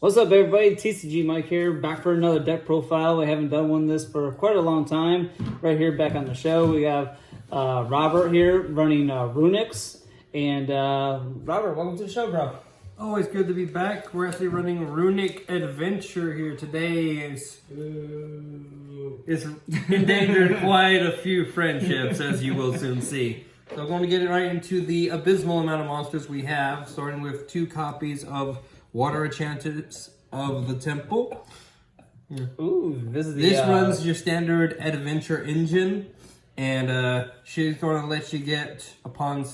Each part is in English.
What's up, everybody? TCG Mike here, back for another deck profile. We haven't done one this for quite a long time. Right here, back on the show, we have Robert here running Runick's. And Robert, welcome to the show, bro. Always good to be back. We're actually running Runick Adventure here today. It's endangered quite a few friendships, as you will soon see. So I'm going to get it right into the abysmal amount of monsters we have, starting with 2 copies of Water Enchanters of the Temple. Ooh, this runs your standard adventure engine, and she's going to let you get upon,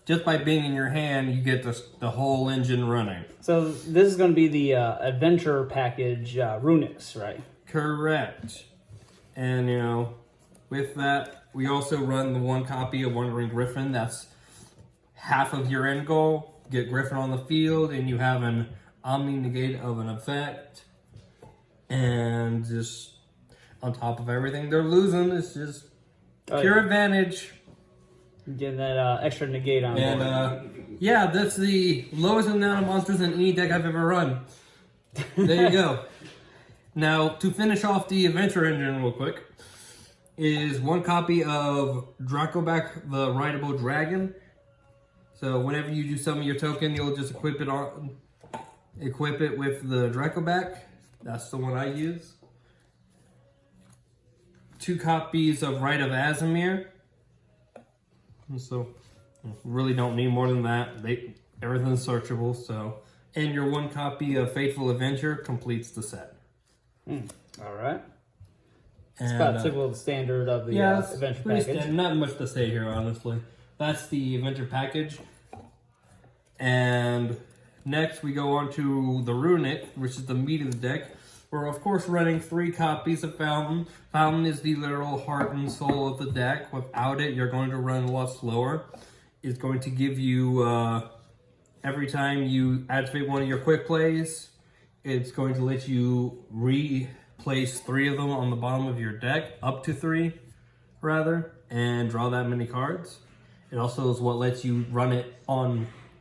just by being in your hand, you get the whole engine running. So this is going to be the adventure package Runick's, right? Correct. And, with that, we also run the 1 copy of Wandering Griffin. That's half of your end goal. Get Griffin on the field, and you have an Omni Negate of an effect. And just on top of everything they're losing, it's just pure advantage. Getting that extra negate on board. And yeah, that's the lowest amount of monsters in any deck I've ever run. There you go. Now, to finish off the adventure engine real quick, is 1 copy of Dracoback the Rideable Dragon. So whenever you do summon your token, you'll just equip it with the Dracoback. That's the one I use. 2 copies of Rite of Azimir. So really don't need more than that. Everything's searchable. So, and your 1 copy of Fateful Adventure completes the set. All right. It's about typical the standard of the adventure package. Not much to say here, honestly. That's the adventure package. And next we go on to the Runick, which is the meat of the deck. We're of course running 3 copies of Fountain. Fountain is the literal heart and soul of the deck. Without it, you're going to run a lot slower. It's going to give you, every time you activate one of your quick plays, it's going to let you replace 3 of them on the bottom of your deck, up to 3, rather, and draw that many cards. It also is what lets you run it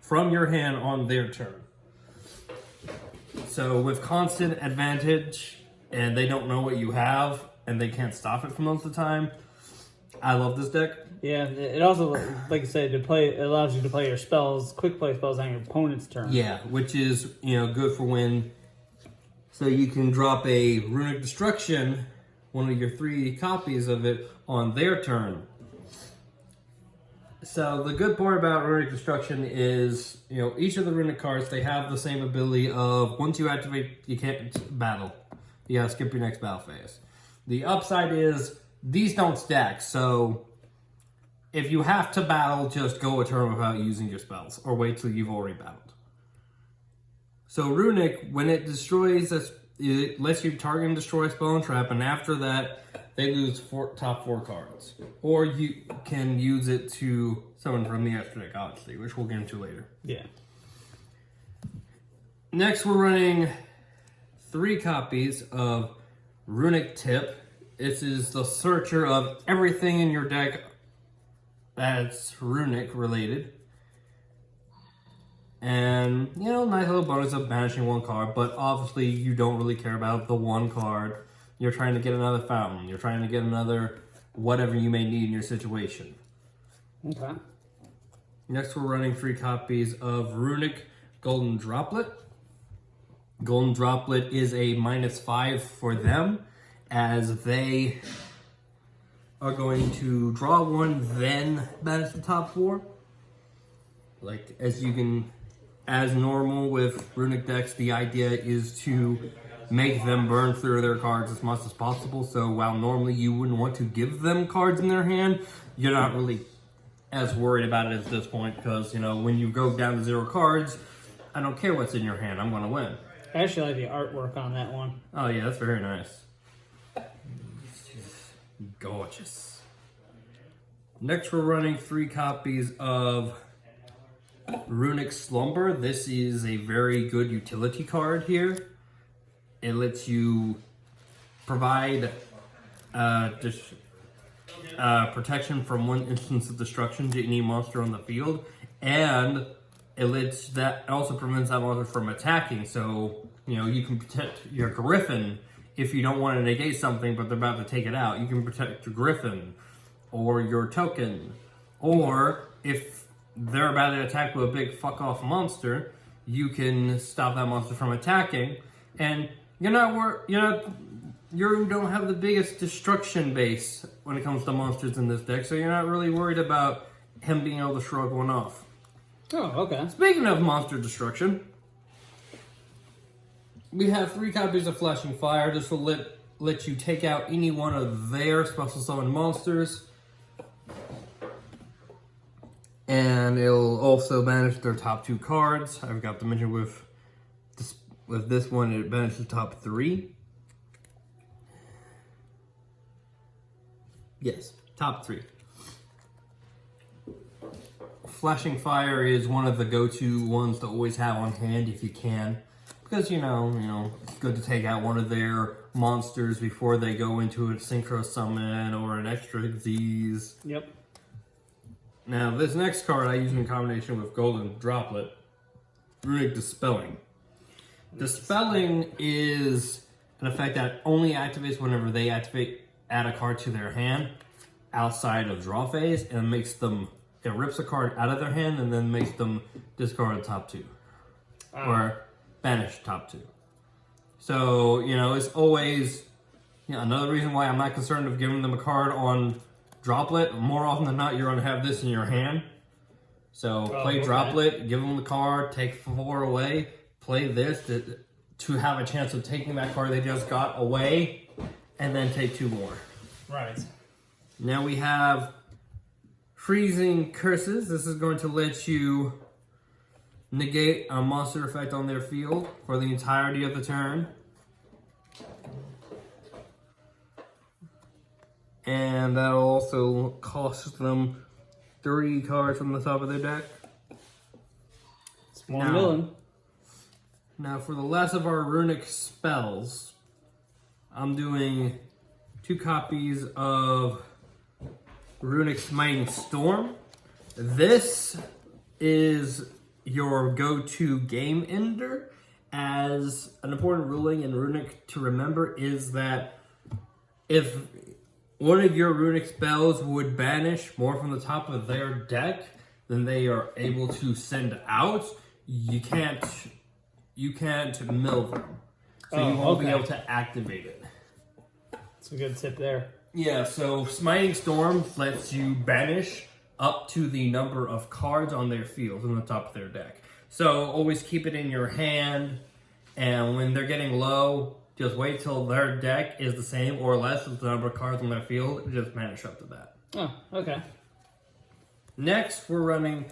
from your hand on their turn. So with constant advantage, and they don't know what you have, and they can't stop it for most of the time, I love this deck. Yeah, it also, like I said, it allows you to play your spells, quick play spells on your opponent's turn. Yeah, which is, good for when, so you can drop a Runick Destruction, one of your 3 copies of it, on their turn. So the good part about Runick Destruction is, each of the Runick cards, they have the same ability of, once you activate, you can't battle. You gotta skip your next battle phase. The upside is, these don't stack, so if you have to battle, just go a turn without using your spells, or wait till you've already battled. So Runick, when it destroys, it lets you target and destroy a spell and trap, and after that, they lose top 4 cards. Or you can use it to summon from the extra deck, obviously, which we'll get into later. Yeah. Next, we're running 3 copies of Runick Tip. This is the searcher of everything in your deck that's Runick related. And, nice little bonus of banishing 1 card, but obviously you don't really care about the 1 card. You're trying to get another Fountain. You're trying to get another whatever you may need in your situation. Okay. Next, we're running 3 copies of Runick Golden Droplet. Golden Droplet is a -5 for them, as they are going to draw 1, then banish the top 4. Like, as normal with Runick decks, the idea is to make them burn through their cards as much as possible. So while normally you wouldn't want to give them cards in their hand, you're not really as worried about it at this point, because, when you go down to 0 cards, I don't care what's in your hand, I'm going to win. I actually like the artwork on that one. Oh yeah, that's very nice. Gorgeous. Next, we're running 3 copies of Runick Slumber. This is a very good utility card here. It lets you provide protection from 1 instance of destruction to any monster on the field, and It also prevents that monster from attacking. So you can protect your Griffin if you don't want to negate something, but they're about to take it out. You can protect your Griffin or your token, or if they're about to attack with a big fuck off monster, you can stop that monster from attacking, and you don't have the biggest destruction base when it comes to monsters in this deck, so you're not really worried about him being able to shrug one off. Oh, okay. Speaking of monster destruction, we have 3 copies of Flashing Fire. This will let you take out any one of their special summon monsters. And it'll also banish their top 2 cards. I forgot to mention with this one, it banishes the top 3. Yes, top 3. Flashing Fire is one of the go-to ones to always have on hand if you can. Because, it's good to take out one of their monsters before they go into a Synchro Summon or an extra Xyz. Yep. Now, this next card I use in combination with Golden Droplet, Runick Dispelling. Dispelling is an effect that only activates whenever they add a card to their hand outside of draw phase, and it rips a card out of their hand and then makes them discard the top 2. Or banish top 2. So, it's always another reason why I'm not concerned of giving them a card on Droplet. More often than not, you're going to have this in your hand. So play Droplet, give them the card, take 4 away, play this to have a chance of taking that card they just got away, and then take 2 more. Right. Now we have Freezing Curses. This is going to let you negate a monster effect on their field for the entirety of the turn. And that'll also cost them 3 cards from the top of their deck. It's more villain. Now for the last of our Runick spells, I'm doing 2 copies of Runick Smiting Storm. This is your go-to game ender, as an important ruling in Runick to remember is that if one of your Runick spells would banish more from the top of their deck than they are able to send out, you can't mill them. So you won't be able to activate it. That's a good tip there. Yeah, so Smiting Storm lets you banish up to the number of cards on their field on the top of their deck. So always keep it in your hand, and when they're getting low, just wait till their deck is the same or less as the number of cards on their field, and just banish up to that. Oh, okay. Next, we're running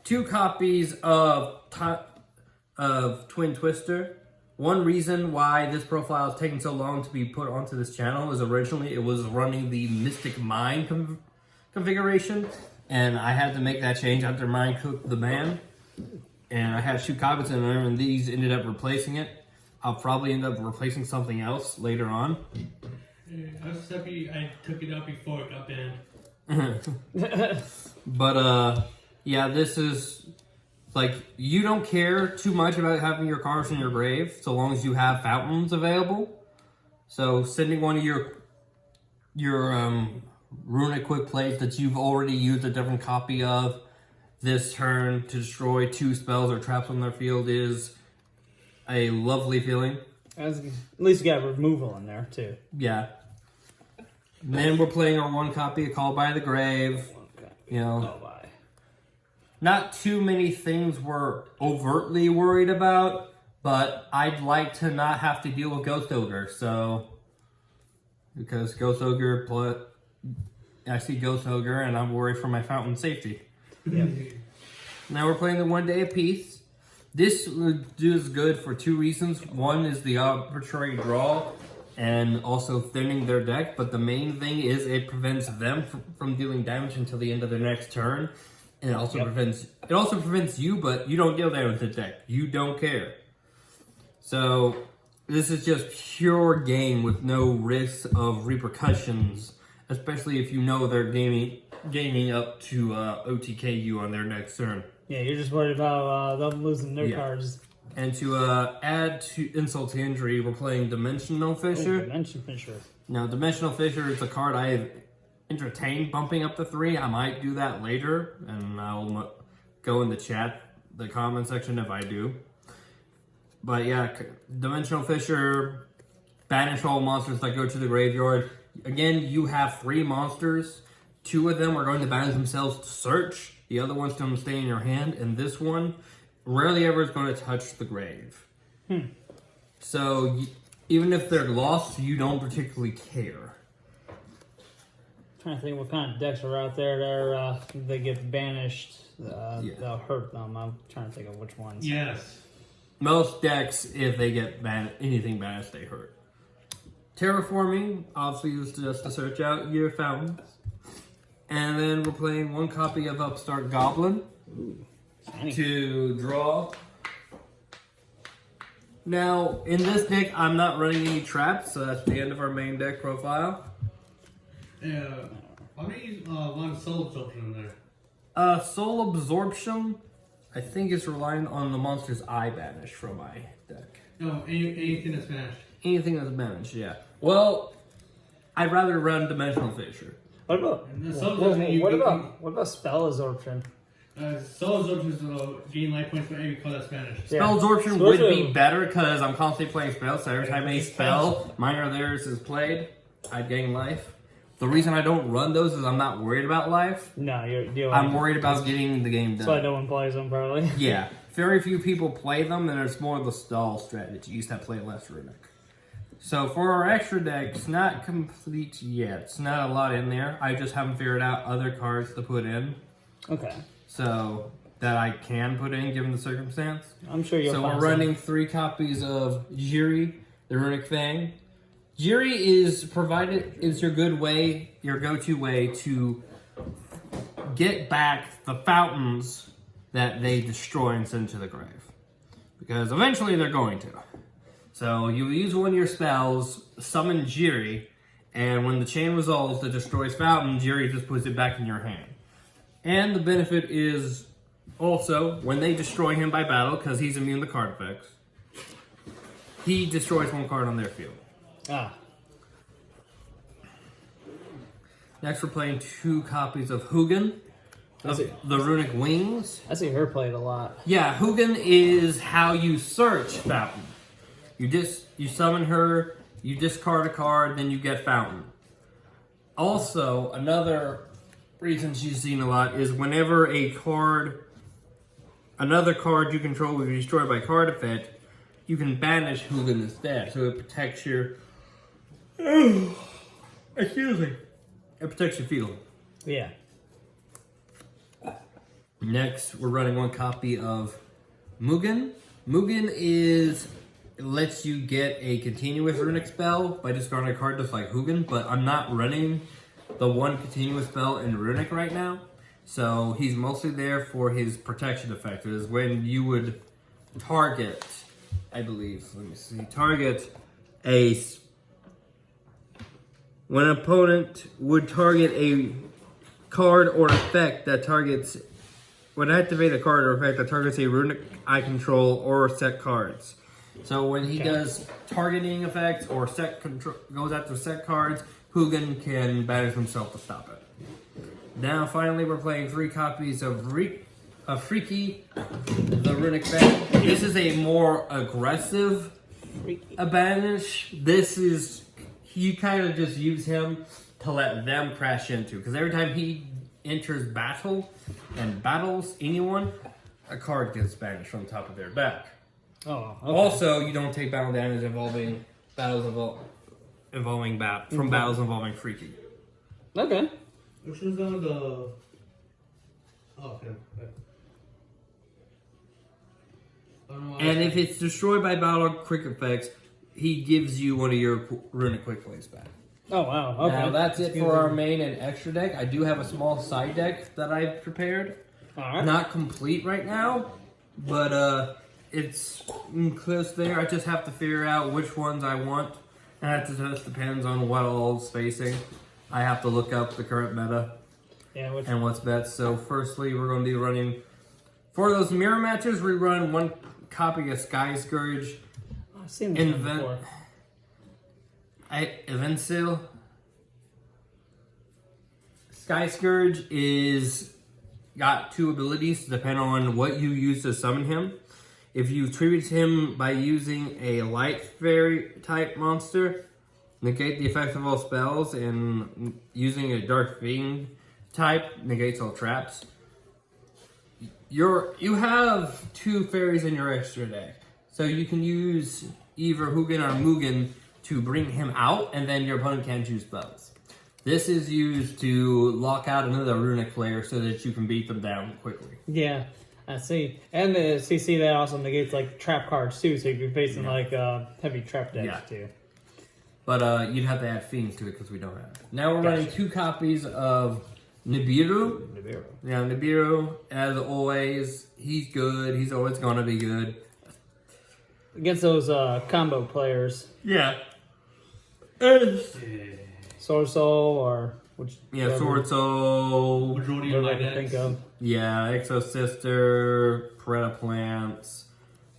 2 copies of Twin Twister. One reason why this profile is taking so long to be put onto this channel is originally it was running the Mystic Mind configuration, and I had to make that change after Mind cooked the ban. And I had 2 copies in there, and these ended up replacing it. I'll probably end up replacing something else later on. I was happy I took it out before it got banned. But yeah, this is like, you don't care too much about having your cards in your grave so long as you have fountains available. So sending one of your Runick quick plays that you've already used a different copy of this turn to destroy 2 spells or traps on their field is a lovely feeling. At least you got removal in there too. Yeah. And then we're playing our 1 copy of Call by the Grave. Not too many things we're overtly worried about, but I'd like to not have to deal with Ghost Ogre, because Ghost Ogre, I see Ghost Ogre and I'm worried for my fountain safety. Yep. Now we're playing the 1 day apiece. This is good for 2 reasons. One is the arbitrary draw and also thinning their deck, but the main thing is it prevents them from dealing damage until the end of their next turn. And it also prevents you, but you don't deal damage to the deck. You don't care. So this is just pure game with no risk of repercussions, especially if you know they're gaining up to OTK you on their next turn. Yeah, you're just worried about them losing their Yeah. cards. And to add to insult to injury, we're playing Dimensional Fissure. Dimension Fisher. Now, Dimensional Fissure is a card I have entertained bumping up to 3. I might do that later, and I'll go in the chat, the comment section if I do. But yeah, Dimensional Fissure, banish all monsters that go to the graveyard. Again, you have 3 monsters. 2 of them are going to banish themselves to search. The other one's going to stay in your hand, and this one rarely ever is going to touch the grave. So even if they're lost, you don't particularly care. Trying to think what kind of decks are out there that they get banished. They'll hurt them. I'm trying to think of which ones. Yes. Most decks, if they get anything banished, they hurt. Terraforming, obviously, is just to search out your fountains. And then we're playing 1 copy of Upstart Goblin to draw. Now, in this deck, I'm not running any traps, so that's the end of our main deck profile. Why don't you use one soul absorption in there? Soul Absorption, I think, is relying on the monsters I banish from my deck. No, anything that's banished. Anything that's banished, yeah. Well, I'd rather run Dimensional Fissure. What about what about spell absorption? Soul absorption is gain life points for every card that's banished. Yeah. Spell absorption would be better because I'm constantly playing spells, so every time a spell, mine or theirs, is played, I'd gain life. The reason I don't run those is I'm not worried about life. No, you're I'm worried about getting the game done. That's why no one plays them, probably. Yeah, very few people play them, and it's more of the stall strategies that play less Runick. So for our extra deck, it's not complete yet. It's not a lot in there. I just haven't figured out other cards to put in. Okay. So that I can put in given the circumstance. I'm sure you'll So find we're running 3 copies of Jiri, the Runick Fang. Jiri is your go-to way to get back the fountains that they destroy and send to the grave. Because eventually they're going to. So you use one of your spells, summon Jiri, and when the chain resolves that destroys fountain, Jiri just puts it back in your hand. And the benefit is also, when they destroy him by battle, because he's immune to card effects, he destroys 1 card on their field. Next, we're playing 2 copies of Hugin, of the Runick Wings. I see her played a lot. Yeah, Hugin is how you search Fountain. You summon her, you discard a card, then you get Fountain. Also, another reason she's seen a lot is whenever another card you control will be destroyed by card effect, you can banish Hugin instead, so it protects your... Excuse me. It protects your field. Yeah. Next, we're running 1 copy of Mugen. Mugen lets you get a continuous Runick spell by discarding a card just like Hugin, but I'm not running the 1 continuous spell in Runick right now. So he's mostly there for his protection effect. It is when you would target, I believe, when an opponent would target a card or effect that targets, when activate a card or effect that targets a Runick I control or set cards. So when he does targeting effects or set control, goes after set cards, Hugin can banish himself to stop it. Now, finally, we're playing 3 copies of Freaky, the Runick Fang. This is a more aggressive banish. This is, you kind of just use him to let them crash into. Because every time he enters battle and battles anyone, a card gets banished from the top of their back. Oh, okay. Also, you don't take battle damage from battles involving Freaky. Okay. Which one's on the... Oh, okay. And if it's destroyed by battle quick effects, he gives you one of your Runick Quick Plays back. Oh, wow. Okay. Now, that's it for our main and extra deck. I do have a small side deck that I've prepared. All right. Not complete right now, but it's close there. I just have to figure out which ones I want. And that just depends on what all's facing. I have to look up the current meta and what's best. So firstly, we're going to be running For those mirror matches, we run 1 copy of Sky Scourge. Oh, I've seen this one before. Evensil. Sky Scourge is got 2 abilities depending on what you use to summon him. If you tribute him by using a light fairy type monster, negate the effect of all spells, and using a dark fiend type negates all traps. You have 2 fairies in your extra deck, so you can use either Hugin or Mugen to bring him out, and then your opponent can't use spells. This is used to lock out another Runick player so that you can beat them down quickly. Yeah, I see. And the CC that also negates like trap cards too, so you're facing like heavy trap decks too. But you'd have to add fiends to it because we don't have it. Now we're running 2 copies of Nibiru. Yeah, Nibiru, as always, he's good. He's always going to be good. Against those combo players. Yeah. Sword Soul or... Sword Soul. Majority of my decks. Yeah, Exo Sister, Preda Plants.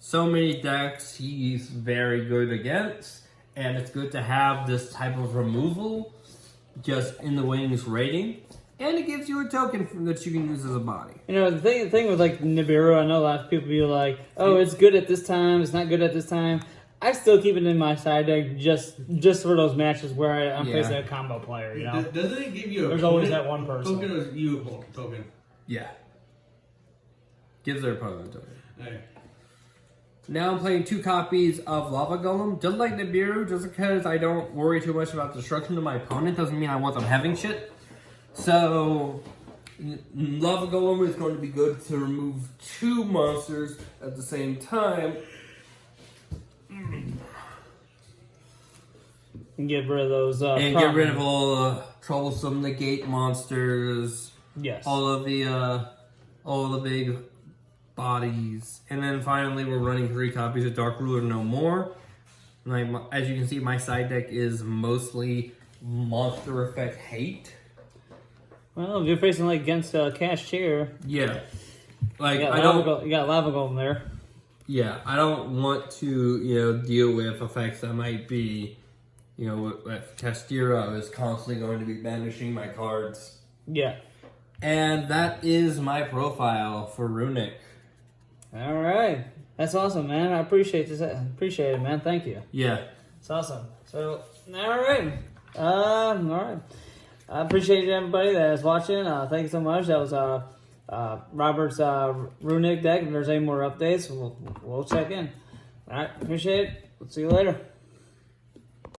So many decks he's very good against. And it's good to have this type of removal just in the wings rating. And it gives you a token that you can use as a body. You know, the thing with like Nibiru, I know a lot of people be like, oh, it's good at this time, it's not good at this time. I still keep it in my side deck just for those matches where I'm facing a combo player, you know? Doesn't it give you a There's always that one person. token or is it you a token? Yeah. Gives their opponent a token. Hey. Now I'm playing 2 copies of Lava Golem. Just like Nibiru, just because I don't worry too much about destruction to my opponent doesn't mean I want them having shit. So, Lava Golem is going to be good to remove 2 monsters at the same time. And get rid of those... and get rid of all the troublesome negate monsters. Yes. All the big bodies. And then finally we're running 3 copies of Dark Ruler No More. As you can see, my side deck is mostly monster effect hate. Well, if you're facing like against Cashier, Yeah. Like you got Lava Golem there. Yeah, I don't want to, deal with effects that might be, with Castira is constantly going to be banishing my cards. Yeah. And that is my profile for Runick. All right. That's awesome, man. I appreciate this. Appreciate it, man. Thank you. Yeah. It's awesome. So, all right. All right. I appreciate everybody that is watching. Thank you so much. That was Robert's Runick deck. If there's any more updates, we'll check in. All right. Appreciate it. We'll see you later.